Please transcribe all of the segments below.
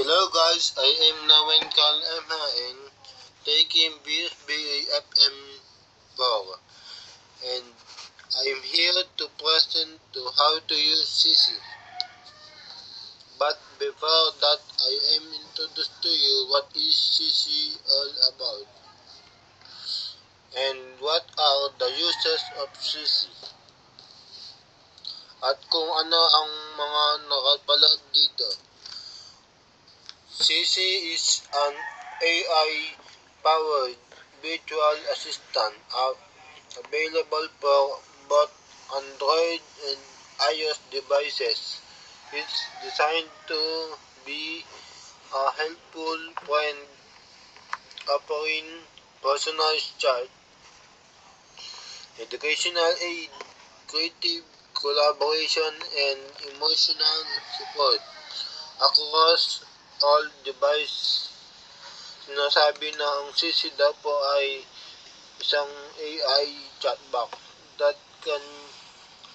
Hello guys, I am Nawen Kal MHN taking BSBA FM4 and I am here to present to how to use CC. But before that, I am introduce to you what is CC all about and what are the uses of CC at kung ano ang mga nakapalag dito. CC is an AI-powered virtual assistant app available for both Android and iOS devices. It's designed to be a helpful friend offering personalized chat, educational aid, creative collaboration, and emotional support across all devices. Sinasabi na ang CC daw po ay isang AI chatbot that can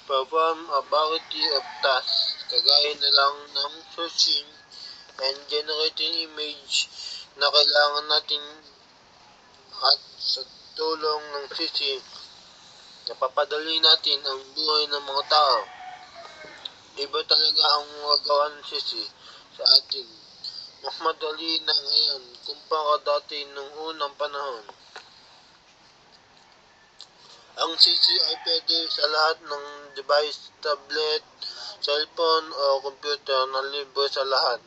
perform a variety of tasks kagaya na lang ng searching and generating image na kailangan natin at sa tulong ng CC napapadali natin ang buhay ng mga tao. Iba talaga ang magawa ng CC sa atin. Mas madali na ngayon kumpara dati nung unang panahon. Ang CC ay pwede sa lahat ng device, tablet, cellphone o computer na libre sa lahat.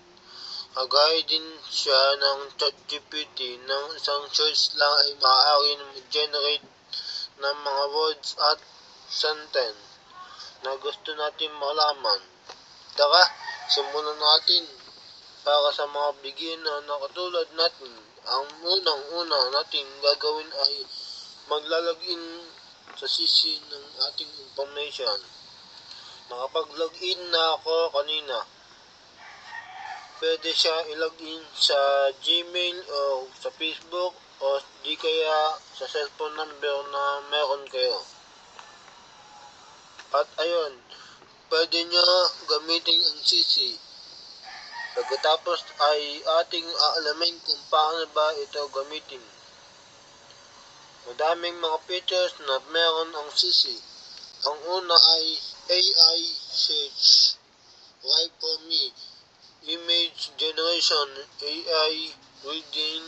Kagaya din siya ng ChatGPT ng isang search lang ay maaari na mag-generate ng mga words at sentence na gusto natin malaman. Tara, simulan natin. Para sa mga beginner na katulad natin, ang unang-una natin gagawin ay maglalagin sa CC ng ating information. Nakapag-login na ako kanina. Pwede siya ilogin sa Gmail o sa Facebook o di kaya sa cellphone number na meron kayo. At ayun, pwede nyo gamitin ang CC. Pagkatapos ay ating aalamin kung paano ba ito gamitin. Madaming mga features na meron ang CC. Ang una ay AI search, Write for me, image generation, AI reading,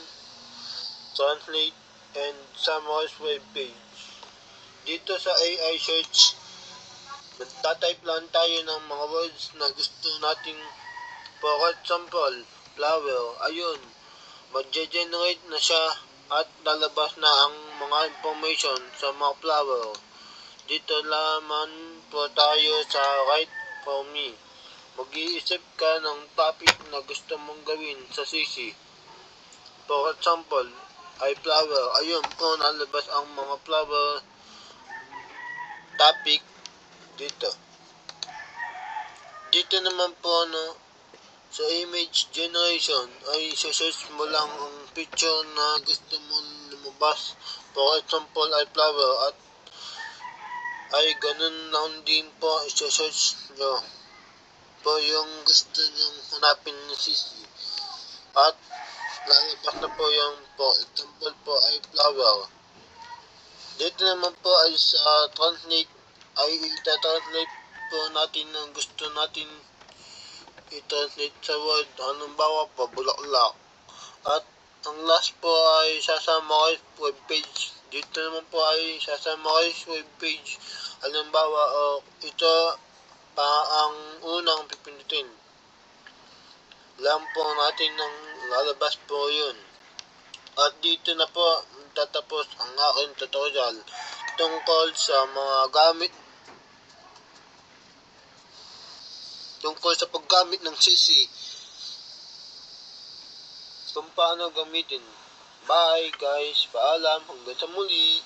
translate, and summarize web page. Dito sa AI search, magta-type lang tayo ng mga words na gusto nating. For example, flower, ayun, mag-generate na siya at lalabas na ang mga information sa mga flower. Dito lamang po tayo sa Write for me. Mag-iisip ka ng topic na gusto mong gawin sa CC. For example, ay flower, ayun po nalabas ang mga flower topic dito. Dito naman po sa image generation ay search mo lang ang picture na gusto mong lumabas. For example ay flower at ay ganun lang din po search nyo po yung gusto nyong hanapin ni CC. At lalabas na po yung for example po ay flower. Dito naman po ay sa translate ay ita-translate po natin ang gusto natin i-translate sa word, halimbawa po bulaklak. At ang last po ay sasummarize web page. Dito naman po ay sasummarize web page. Halimbawa, ito pa ang unang pipindutin. Lang po natin ang lalabas po yun. At dito na po tatapos ang aking tutorial tungkol sa mga gamit tungkol sa paggamit ng CC, kung paano gamitin. Bye guys, paalam, hanggang sa muli.